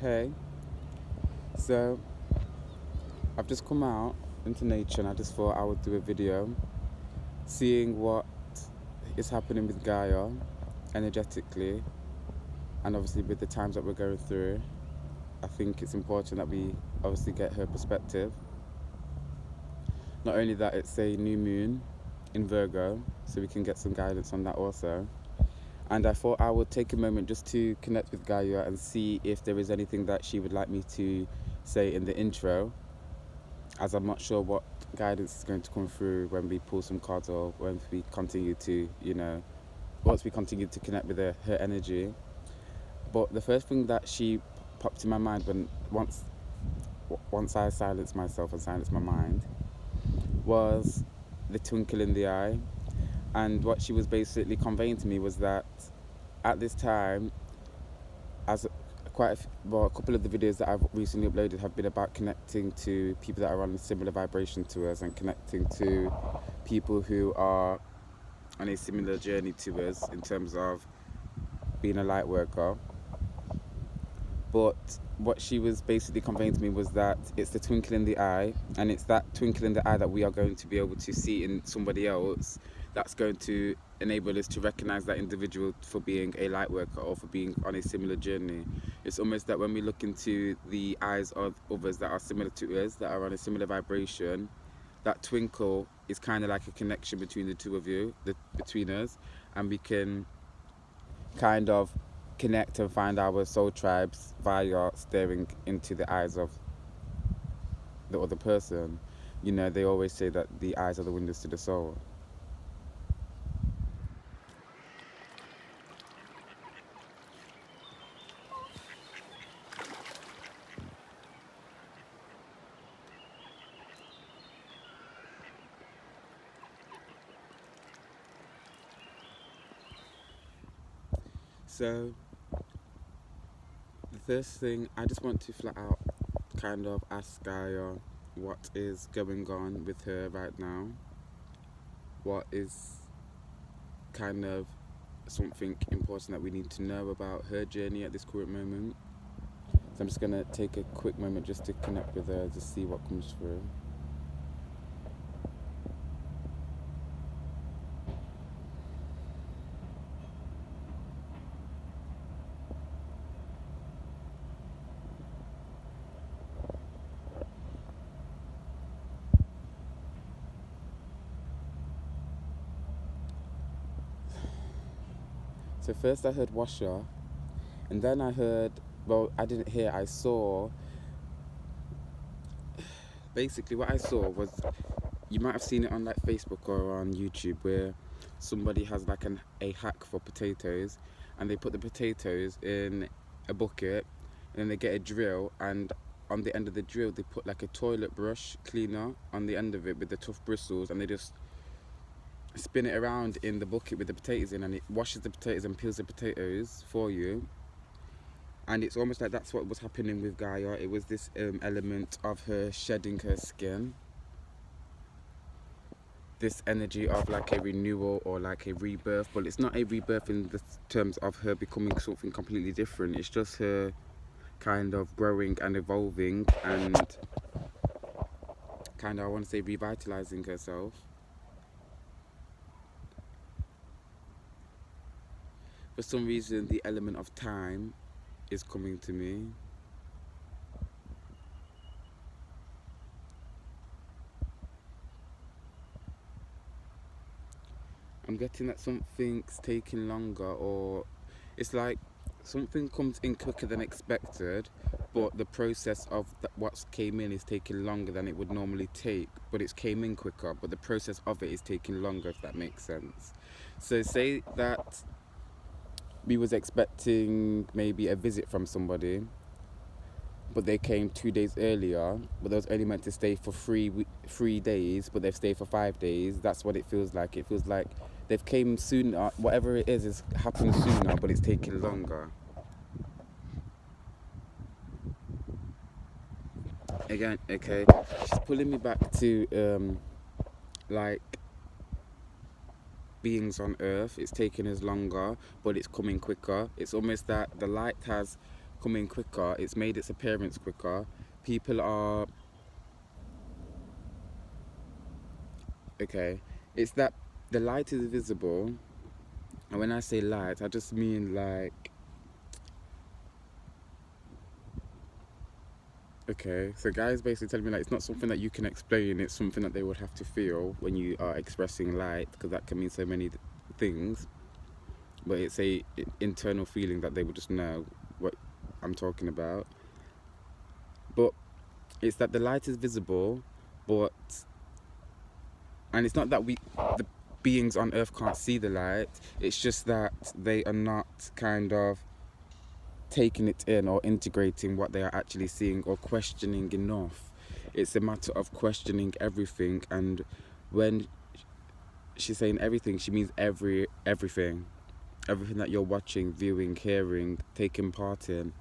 Hey, so I've just come out into nature and I just thought I would do a video seeing what is happening with Gaia energetically and obviously with the times that we're going through. I think it's important that we obviously get her perspective. Not only that, it's a new moon in Virgo, so we can get some guidance on that also. And I thought I would take a moment just to connect with Gaia and see if there is anything that she would like me to say in the intro, as I'm not sure what guidance is going to come through when we pull some cards or when we continue to, once we continue to connect with her energy. But the first thing that she popped in my mind once I silenced myself and silenced my mind was the twinkle in the eye. And what she was basically conveying to me was that at this time, as a couple of the videos that I've recently uploaded have been about connecting to people that are on a similar vibration to us and connecting to people who are on a similar journey to us in terms of being a light worker. But what she was basically conveying to me was that it's the twinkle in the eye, and it's that twinkle in the eye that we are going to be able to see in somebody else that's going to enable us to recognize that individual for being a light worker or for being on a similar journey. It's almost that when we look into the eyes of others that are similar to us, that are on a similar vibration, that twinkle is kind of like a connection between the two of you, between us, and we can kind of connect and find our soul tribes via staring into the eyes of the other person. They always say that the eyes are the windows to the soul. So the first thing, I just want to flat out kind of ask Gaia what is going on with her right now. What is kind of something important that we need to know about her journey at this current moment. So I'm just going to take a quick moment just to connect with her to see what comes through. So first I heard washer, and then I heard, I didn't hear, I saw, basically what I saw was, you might have seen it on like Facebook or on YouTube, where somebody has like a hack for potatoes, and they put the potatoes in a bucket, and then they get a drill, and on the end of the drill they put like a toilet brush cleaner on the end of it with the tough bristles, and they just spin it around in the bucket with the potatoes in, and it washes the potatoes and peels the potatoes for you. And it's almost like that's what was happening with Gaia. It was this element of her shedding her skin, this energy of like a renewal or like a rebirth. But it's not a rebirth in the terms of her becoming something completely different. It's just her kind of growing and evolving and kind of, I want to say, revitalizing herself. For some reason, the element of time is coming to me. I'm getting that something's taking longer, or it's like something comes in quicker than expected, but the process of what's came in is taking longer than it would normally take. But it's came in quicker, but the process of it is taking longer, if that makes sense. So say that we was expecting maybe a visit from somebody, but they came 2 days earlier, but they was only meant to stay for 3 days, but they've stayed for 5 days. That's what it feels like. It feels like they've came sooner. Whatever it is happened sooner, but it's taking longer. Again, okay, she's pulling me back to like beings on Earth. It's taking us longer, but it's coming quicker. It's almost that the light has coming quicker. It's made its appearance quicker. People are... Okay. It's that the light is visible. And when I say light, I just mean like... Okay, so guys basically telling me like it's not something that you can explain, it's something that they would have to feel when you are expressing light, because that can mean so many things. But it's a internal feeling that they would just know what I'm talking about. But it's that the light is visible, but... And it's not that the beings on Earth can't see the light, it's just that they are not kind of taking it in or integrating what they are actually seeing or questioning enough. It's a matter of questioning everything, and when she's saying everything, she means everything that you're watching, viewing, hearing, taking part in.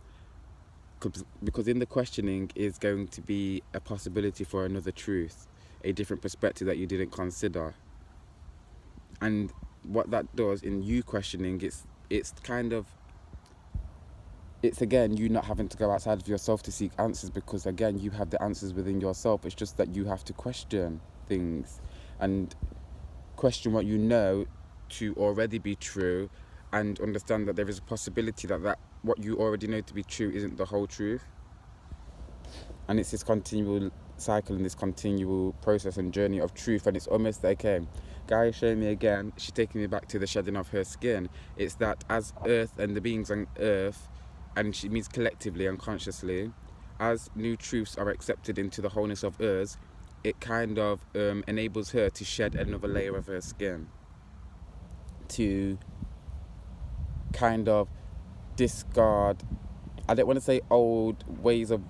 Because in the questioning is going to be a possibility for another truth, a different perspective that you didn't consider. And what that does in you questioning, it's kind of... It's again you not having to go outside of yourself to seek answers, because again you have the answers within yourself. It's just that you have to question things and question what you know to already be true, and understand that there is a possibility that what you already know to be true isn't the whole truth. And it's this continual cycle and this continual process and journey of truth. And it's almost like, okay, Gaia showing me again, she's taking me back to the shedding of her skin. It's that as Earth and the beings on Earth, and she means collectively and consciously, as new truths are accepted into the wholeness of Earth, it kind of enables her to shed another layer of her skin, to kind of discard, I don't want to say old ways of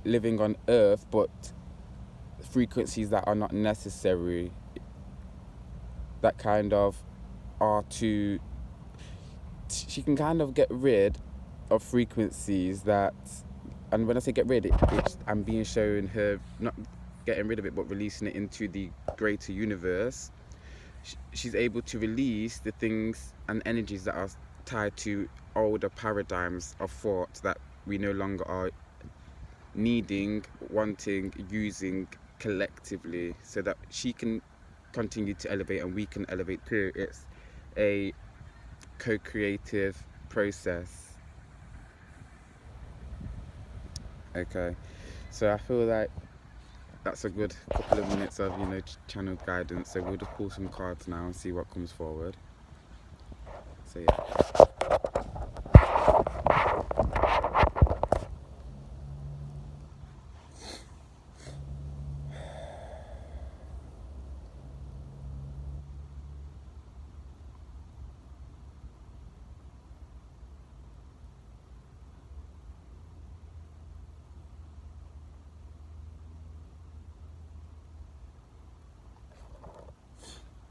living on Earth, but frequencies that are not necessary, that kind of are to... She can kind of get rid of frequencies that... And when I say get rid, I'm being shown her not getting rid of it, but releasing it into the greater universe. She's able to release the things and energies that are tied to older paradigms of thought that we no longer are needing, wanting, using collectively, so that she can continue to elevate and we can elevate too. It's a co-creative process. Okay, so I feel like that's a good couple of minutes of, channel guidance. So we'll just pull some cards now and see what comes forward. So yeah.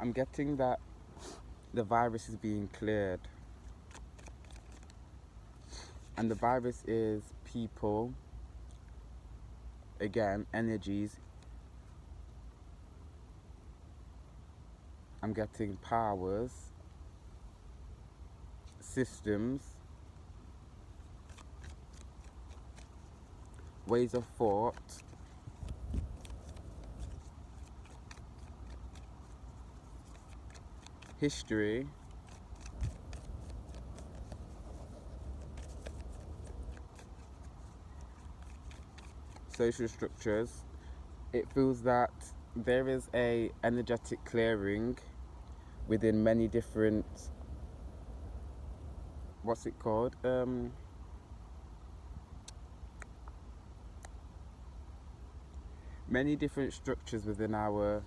I'm getting that the virus is being cleared. And the virus is people, again, energies. I'm getting powers, systems, ways of thought, history, social structures. It feels that there is a energetic clearing within many different, what's it called? Many different structures within our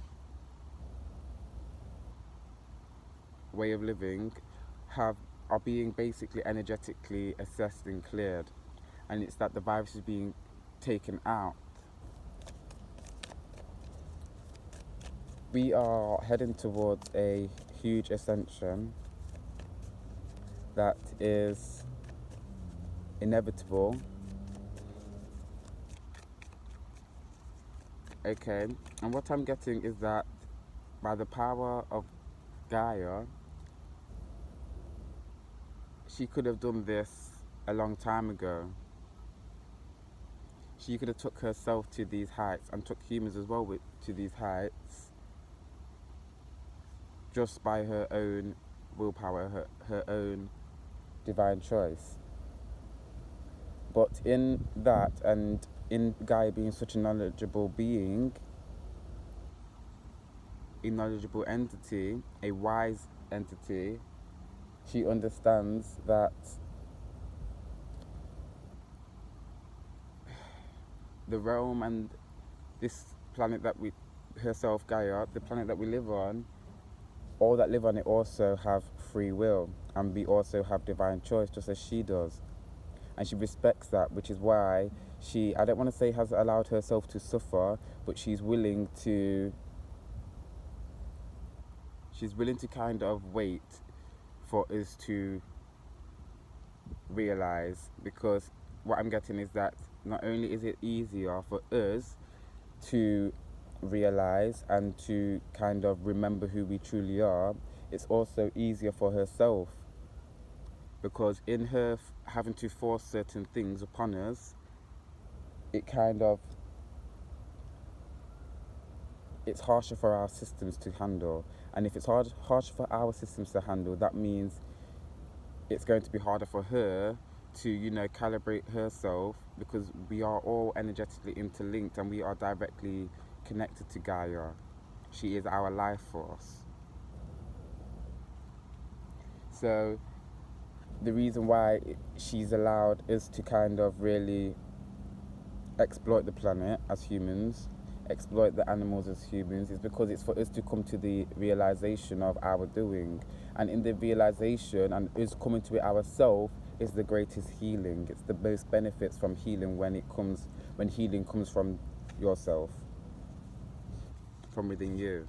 way of living are being basically energetically assessed and cleared, and it's that the virus is being taken out. We are heading towards a huge ascension that is inevitable. Okay, and what I'm getting is that by the power of Gaia, she could have done this a long time ago. she could have took herself to these heights and took humans as well to these heights just by her own willpower, her own divine choice. But in that, and in Gaia being such a knowledgeable being, a knowledgeable entity, a wise entity, she understands that the realm and this planet that we, herself Gaia, the planet that we live on, all that live on it also have free will, and we also have divine choice just as she does. And she respects that, which is why she, I don't want to say has allowed herself to suffer, but she's willing to kind of wait for us to realize, because what I'm getting is that not only is it easier for us to realize and to kind of remember who we truly are, it's also easier for herself, because in her having to force certain things upon us, it kind of, it's harsher for our systems to handle. And if it's harsher for our systems to handle, that means it's going to be harder for her to, calibrate herself, because we are all energetically interlinked and we are directly connected to Gaia. She is our life force. So the reason why she's allowed us to kind of really exploit the planet as humans, exploit the animals as humans, is because it's for us to come to the realization of our doing. And in the realization and us coming to it ourselves is the greatest healing. It's the most benefits from healing when healing comes from yourself, from within you.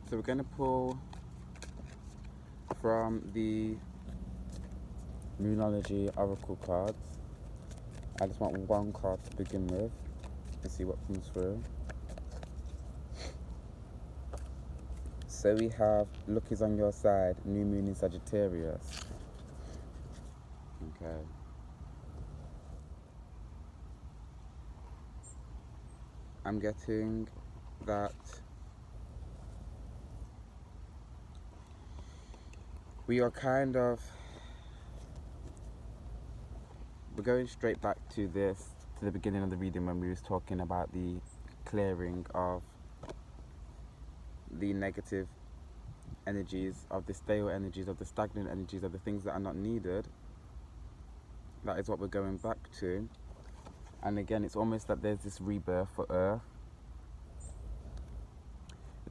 So we're going to pull from the Moonology Oracle cards. I just want one card to begin with and see what comes through. So we have Luck is on your side, New Moon in Sagittarius. Okay. I'm getting that we are kind of, we're going straight back to the beginning of the reading when we was talking about the clearing of the negative energies, of the stale energies, of the stagnant energies, of the things that are not needed. That is what we're going back to. And again, it's almost that there's this rebirth for Earth.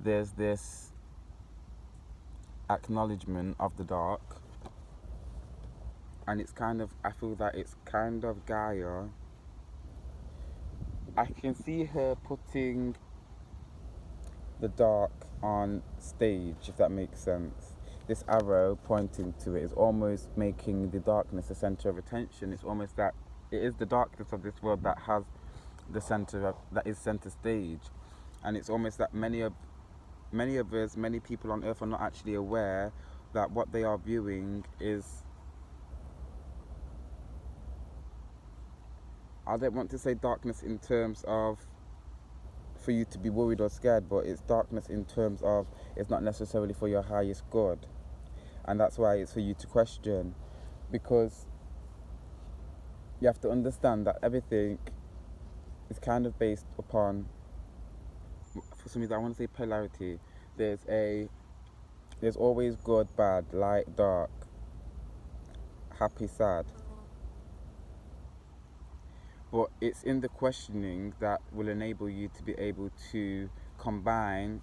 There's this acknowledgement of the dark, and it's kind of, I feel that it's kind of Gaia. I can see her putting the dark on stage, if that makes sense. This arrow pointing to it is almost making the darkness the center of attention. It's almost that it is the darkness of this world that has that is center stage, and it's almost that many of us, many people on Earth are not actually aware that what they are viewing is, I don't want to say darkness in terms of for you to be worried or scared, but it's darkness in terms of it's not necessarily for your highest good. And that's why it's for you to question, because you have to understand that everything is kind of based upon, for some reason I want to say polarity. There's always good, bad, light, dark, happy, sad. But it's in the questioning that will enable you to be able to combine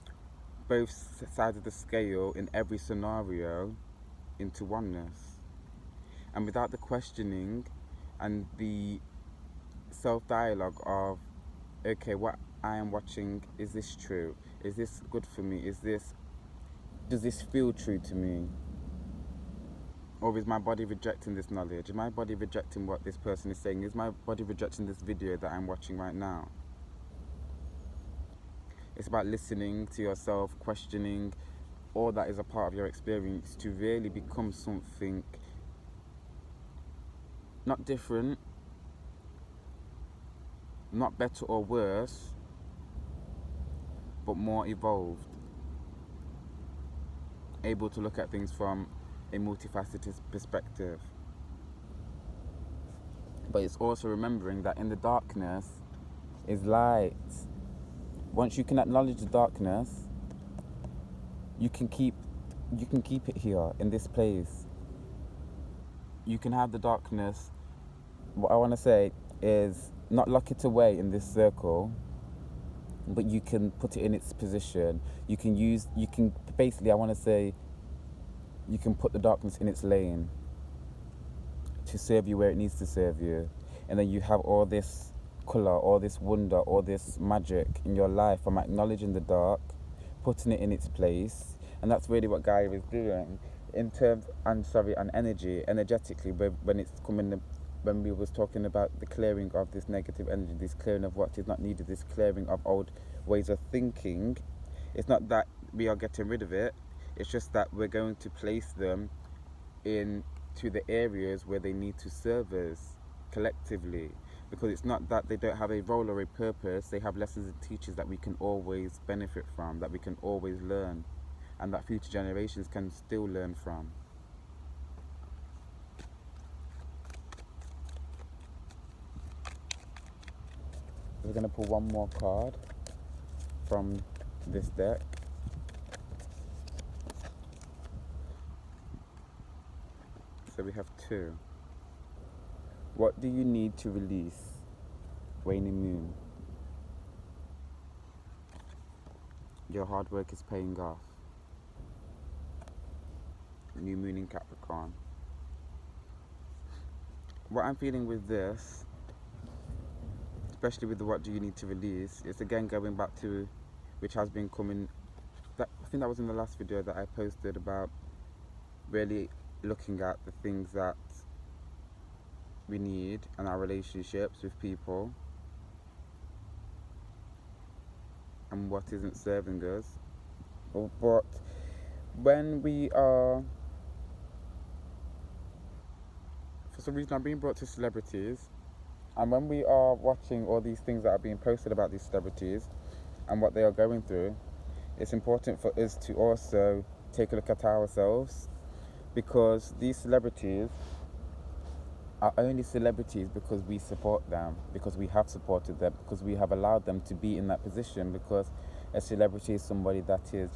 both sides of the scale in every scenario into oneness. And without the questioning and the self-dialogue of, okay, what I am watching, is this true? Is this good for me? Does this feel true to me? Or is my body rejecting this knowledge? Is my body rejecting what this person is saying? Is my body rejecting this video that I'm watching right now? It's about listening to yourself, questioning all that is a part of your experience to really become something not different, not better or worse, but more evolved. Able to look at things from a multifaceted perspective. But it's also remembering that in the darkness is light. Once you can acknowledge the darkness, you can keep it here in this place. You can have the darkness. What I want to say is not lock it away in this circle, but you can put it in its position. You can basically, I want to say, you can put the darkness in its lane to serve you where it needs to serve you. And then you have all this colour, all this wonder, all this magic in your life from acknowledging the dark, putting it in its place. And that's really what Gaia is doing in terms, and energetically, when we was talking about the clearing of this negative energy, this clearing of what is not needed, this clearing of old ways of thinking. It's not that we are getting rid of it, it's just that we're going to place them into the areas where they need to serve us collectively, because it's not that they don't have a role or a purpose. They have lessons and teachers that we can always benefit from, that we can always learn, and that future generations can still learn from. We're going to pull one more card from this deck. So we have two. What do you need to release? Waning moon. Your hard work is paying off. New moon in Capricorn. What I'm feeling with this, especially with the what do you need to release, it's again going back to, which has been coming, I think that was in the last video that I posted about really looking at the things that we need in our relationships with people and what isn't serving us. But when we are, for some reason I'm being brought to celebrities, and when we are watching all these things that are being posted about these celebrities and what they are going through, it's important for us to also take a look at ourselves, because these celebrities are only celebrities because we support them, because we have supported them, because we have allowed them to be in that position, because a celebrity is somebody that is,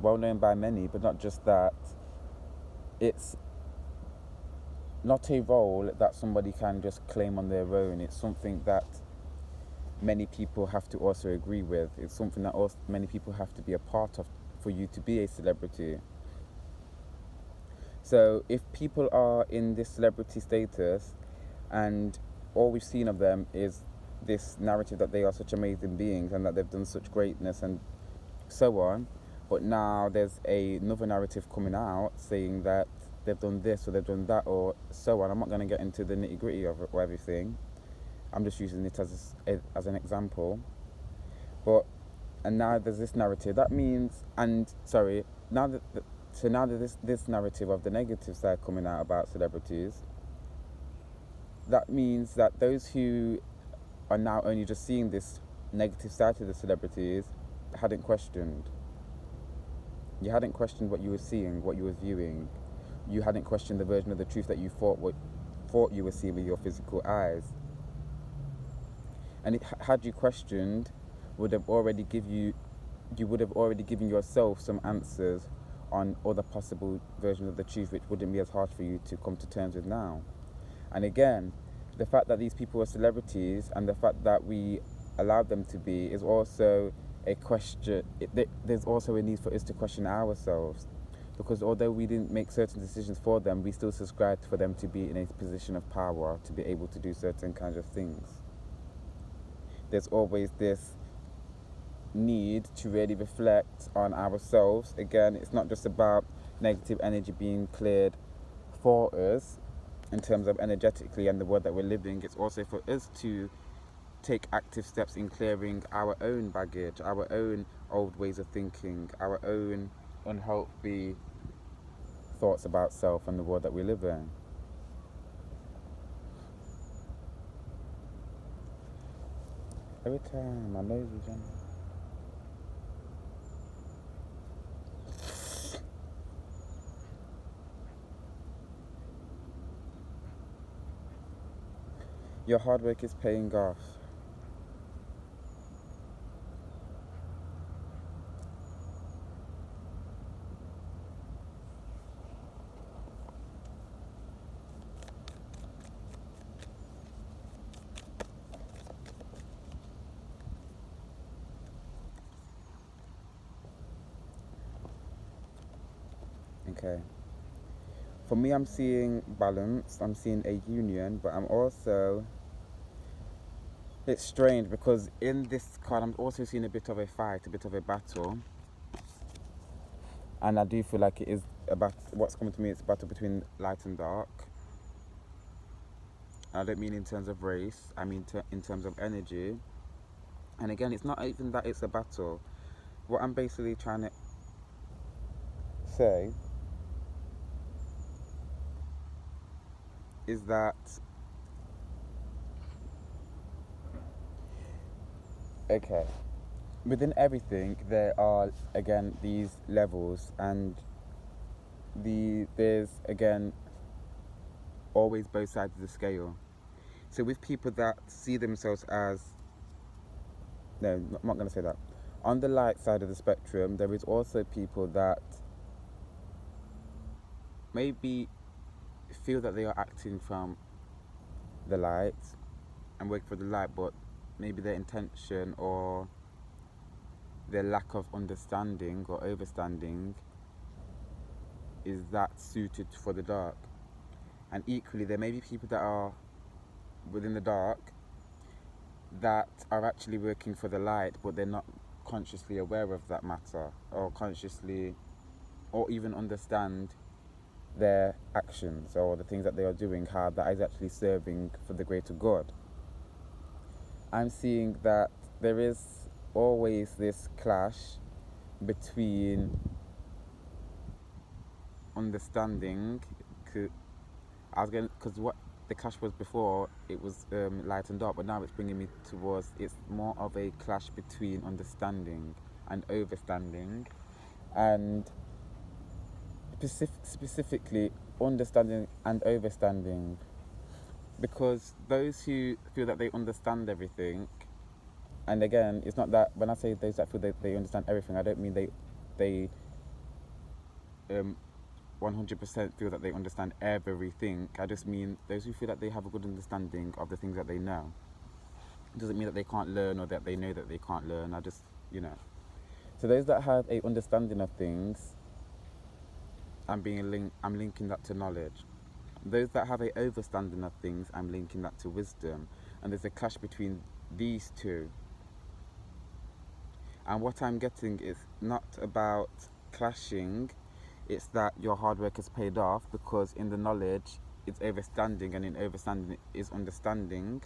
well known by many, but not just that. It's not a role that somebody can just claim on their own. It's something that many people have to also agree with. It's something that also many people have to be a part of for you to be a celebrity. So if people are in this celebrity status and all we've seen of them is this narrative that they are such amazing beings and that they've done such greatness and so on, but now there's another narrative coming out saying that they've done this or they've done that or so on. I'm not going to get into the nitty-gritty of everything. I'm just using it as an example. And now there's this narrative. That means, now that this narrative of the negative side coming out about celebrities, that means that those who are now only just seeing this negative side to the celebrities hadn't questioned. You hadn't questioned what you were seeing, what you were viewing. You hadn't questioned the version of the truth that you thought you were seeing with your physical eyes. And had you questioned, you would have already given yourself some answers on other possible versions of the truth, which wouldn't be as hard for you to come to terms with now. And again, the fact that these people are celebrities and the fact that we allowed them to be is also a question. There's also a need for us to question ourselves, because although we didn't make certain decisions for them, we still subscribed for them to be in a position of power, to be able to do certain kinds of things. There's always this need to really reflect on ourselves. Again, it's not just about negative energy being cleared for us in terms of energetically and the world that we're living. It's also for us to take active steps in clearing our own baggage, our own old ways of thinking, our own unhealthy thoughts about self and the world that we live in. Every time my nose is on. Your hard work is paying off. Okay. For me, I'm seeing balance, I'm seeing a union, but I'm also, it's strange because in this card I'm also seeing a bit of a fight, a bit of a battle. And I do feel like it is about what's coming to me, it's a battle between light and dark. And I don't mean in terms of race, I mean in terms of energy. And again, it's not even that it's a battle. What I'm basically trying to say is that, okay, within everything there are again these levels, and there's again always both sides of the scale. So with people that see themselves as, no, I'm not going to say that. On the light side of the spectrum, there is also people that maybe feel that they are acting from the light and work for the light, but maybe their intention or their lack of understanding or overstanding is that suited for the dark. And equally, there may be people that are within the dark that are actually working for the light, but they're not consciously aware of that matter, or consciously, or even understand their actions or the things that they are doing, how that is actually serving for the greater good. I'm seeing that there is always this clash between understanding. I was going, because what the clash was before, it was light and dark, but now it's bringing me towards, it's more of a clash between understanding and overstanding, and specifically understanding and overstanding, because those who feel that they understand everything, and again, it's not that when I say those that feel that they understand everything, I don't mean they 100% feel that they understand everything. I just mean those who feel that they have a good understanding of the things that they know. It doesn't mean that they can't learn or that they know that they can't learn. I just, So those that have a understanding of things, I'm linking that to knowledge. Those that have a overstanding of things, I'm linking that to wisdom. And there's a clash between these two. And what I'm getting is not about clashing, it's that your hard work has paid off, because in the knowledge it's overstanding, and in overstanding is understanding.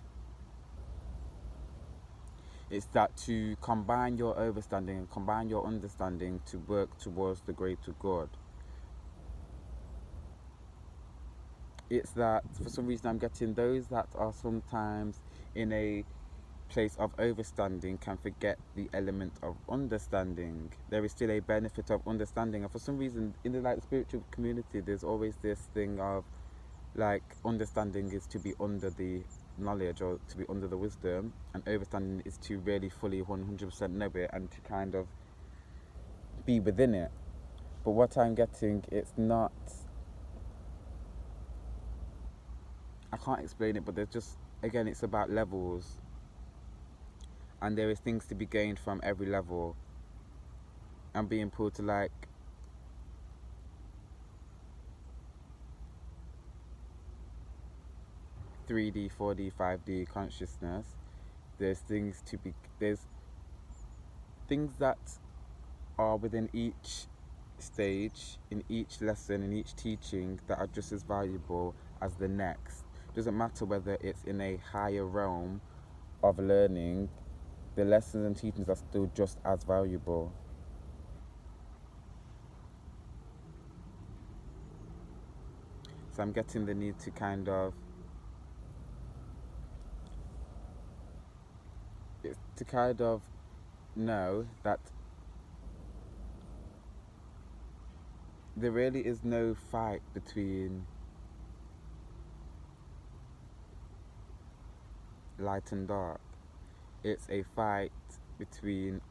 It's that to combine your overstanding and combine your understanding to work towards the greater good. It's that for some reason I'm getting those that are sometimes in a place of overstanding can forget the element of understanding. There is still a benefit of understanding, and for some reason in the spiritual community there's always this thing of understanding is to be under the knowledge or to be under the wisdom, and overstanding is to really fully 100% know it and to kind of be within it. But what I'm getting, it's not, I can't explain it, but there's just, again, it's about levels, and there is things to be gained from every level. I'm being pulled to 3D, 4D, 5D consciousness. There's things that are within each stage, in each lesson, in each teaching, that are just as valuable as the next. Doesn't matter whether it's in a higher realm of learning, the lessons and teachings are still just as valuable. So I'm getting the need to kind of know that there really is no fight between light and dark. It's a fight between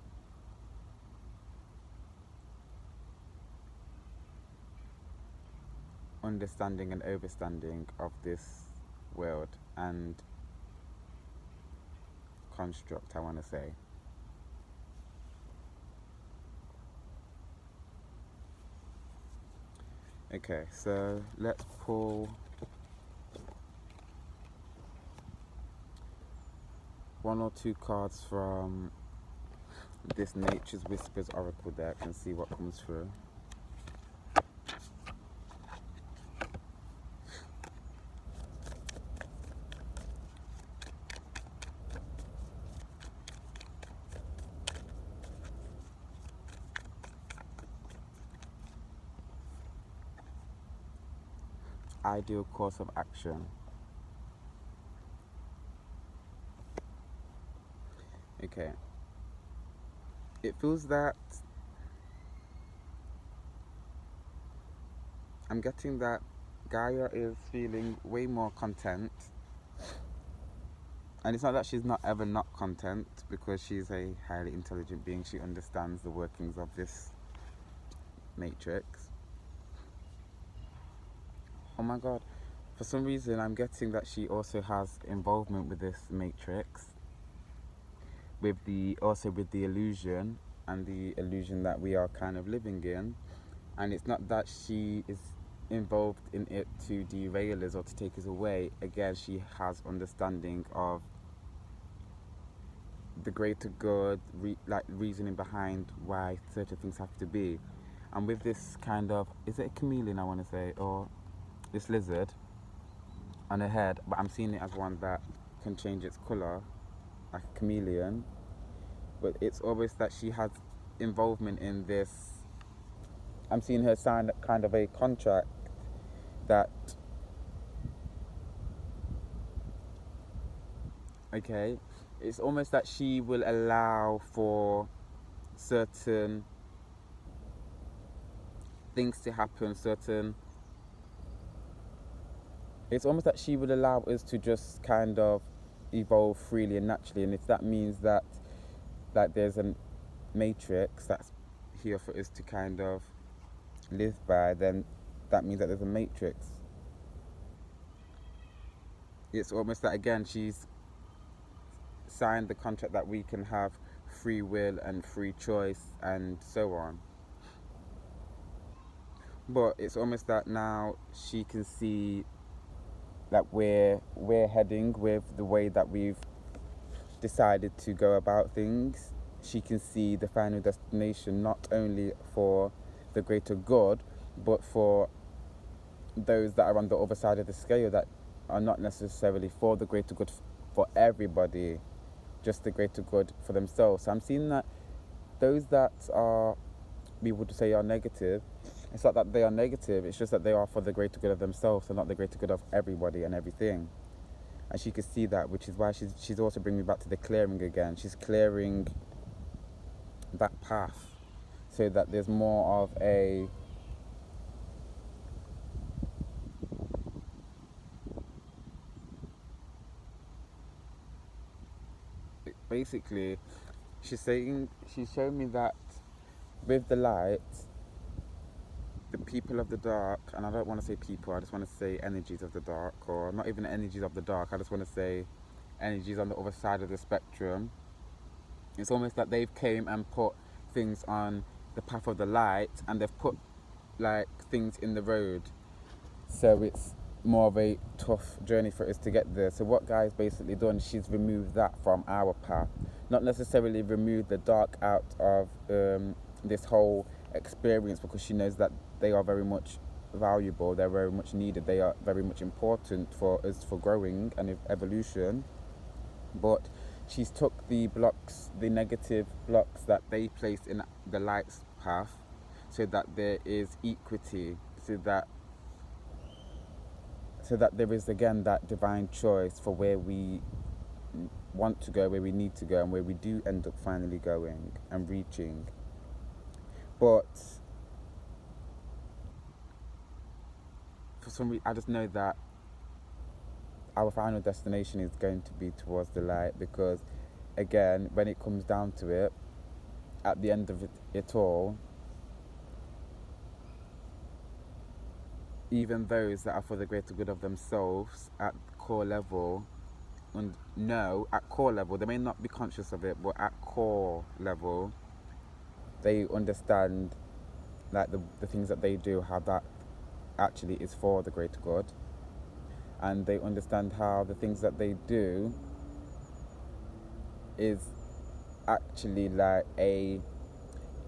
understanding and overstanding of this world and construct, I want to say. Okay, so let's pull one or two cards from this Nature's Whispers Oracle deck and see what comes through. Ideal course of action. Okay. It feels that I'm getting that Gaia is feeling way more content. And it's not that she's not ever not content, because she's a highly intelligent being. She understands the workings of this matrix. Oh my god. For some reason, I'm getting that she also has involvement with this matrix, with the illusion, and the illusion that we are kind of living in. And it's not that she is involved in it to derail us or to take us away. Again, she has understanding of the greater good, reasoning behind why certain things have to be. And with this kind of, is it a chameleon, I want to say, or this lizard on her head, but I'm seeing it as one that can change its colour, like a chameleon. But it's always that she has involvement in this. I'm seeing her sign kind of a contract that, okay, it's almost that she will allow for certain things to happen, it's almost that she would allow us to just kind of evolve freely and naturally. And if that means that there's a matrix that's here for us to kind of live by, then that means that there's a matrix. It's almost that, again, she's signed the contract that we can have free will and free choice and so on. But it's almost that now she can see that we're heading with the way that we've decided to go about things. She can see the final destination, not only for the greater good, but for those that are on the other side of the scale, that are not necessarily for the greater good for everybody, just the greater good for themselves. So I'm seeing that those that are, we would say, are negative, it's not that they are negative, it's just that they are for the greater good of themselves and not the greater good of everybody and everything. And she could see that, which is why she's also bringing me back to the clearing again. She's clearing that path so that there's more of a basically she's showing me that with the light, the people of the dark, and I don't want to say people, I just want to say energies of the dark, or not even energies of the dark, I just want to say energies on the other side of the spectrum. It's almost like they've came and put things on the path of the light, and they've put like things in the road, so it's more of a tough journey for us to get there. So what Guy's basically done, she's removed that from our path, not necessarily removed the dark out of this whole experience, because she knows that they are very much valuable, they're very much needed, they are very much important for us for growing and evolution. But she's took the blocks, the negative blocks that they place in the light's path, so that there is equity, so that there is again that divine choice for where we want to go, where we need to go, and where we do end up finally going and reaching. But for some reason, I just know that our final destination is going to be towards the light, because again, when it comes down to it, at the end of it all, even those that are for the greater good of themselves at core level, and no, at core level, they may not be conscious of it, but at core level, they understand like the things that they do, how that actually is for the greater good. And they understand how the things that they do is actually like a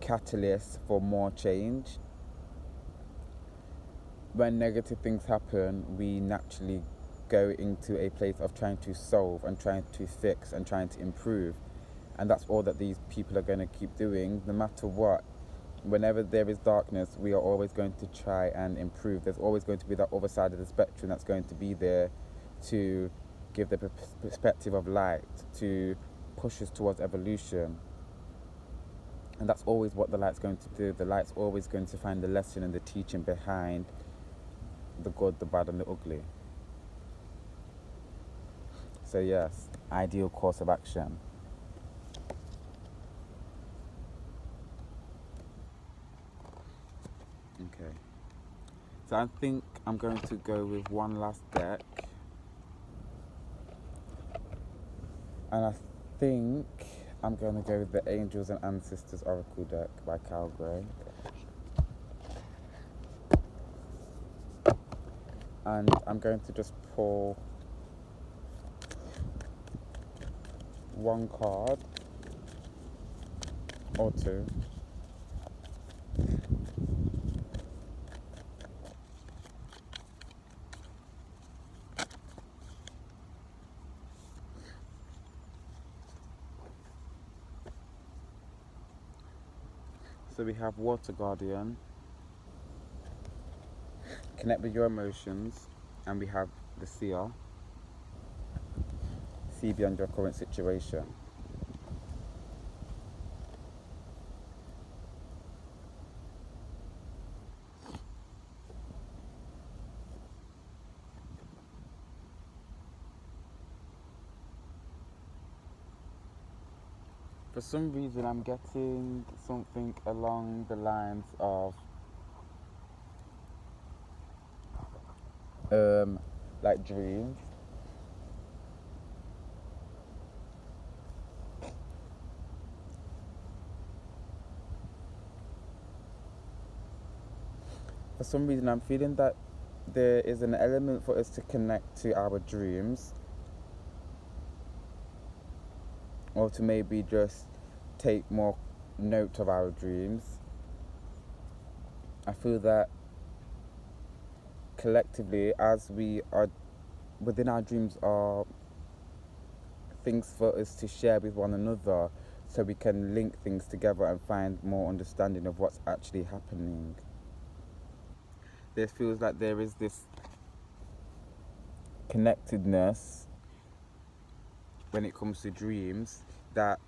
catalyst for more change. When negative things happen, we naturally go into a place of trying to solve and trying to fix and trying to improve. And that's all that these people are going to keep doing, no matter what. Whenever there is darkness, we are always going to try and improve. There's always going to be that other side of the spectrum that's going to be there to give the perspective of light, to push us towards evolution. And that's always what the light's going to do. The light's always going to find the lesson and the teaching behind the good, the bad, and the ugly. So yes, ideal course of action. Okay. So I think I'm going to go with one last deck. And I think I'm going to go with the Angels and Ancestors Oracle deck by Cal Gray. And I'm going to just pull one card or two. So we have Water Guardian, Connect with Your Emotions, and we have the Seer, See Beyond Your Current Situation. For some reason, I'm getting something along the lines of like dreams. For some reason, I'm feeling that there is an element for us to connect to our dreams, or to maybe just take more note of our dreams. I feel that collectively, as we are within our dreams, are things for us to share with one another, so we can link things together and find more understanding of what's actually happening. There feels like there is this connectedness when it comes to dreams, that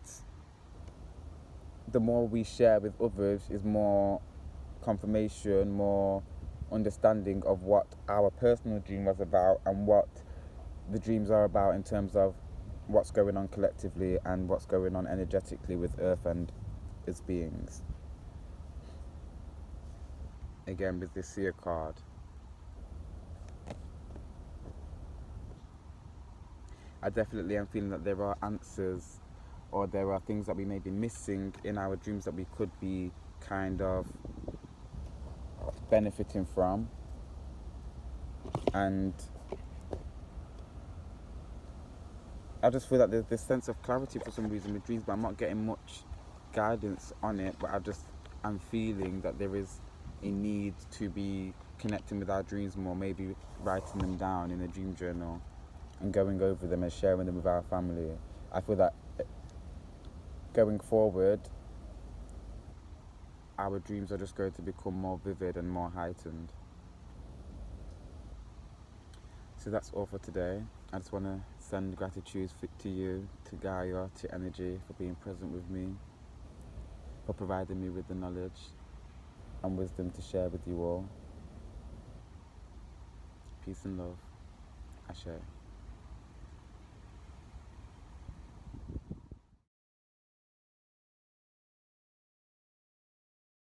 the more we share with others is more confirmation, more understanding of what our personal dream was about and what the dreams are about in terms of what's going on collectively and what's going on energetically with Earth and its beings. Again, with this Seer card, I definitely am feeling that there are answers, or there are things that we may be missing in our dreams that we could be kind of benefiting from. And I just feel that there's this sense of clarity for some reason with dreams, but I'm not getting much guidance on it. But I'm feeling that there is a need to be connecting with our dreams more, maybe writing them down in a dream journal and going over them and sharing them with our family, I feel that going forward, our dreams are just going to become more vivid and more heightened. So that's all for today. I just want to send gratitude to you, to Gaia, to Energy, for being present with me, for providing me with the knowledge and wisdom to share with you all. Peace and love. Ashe.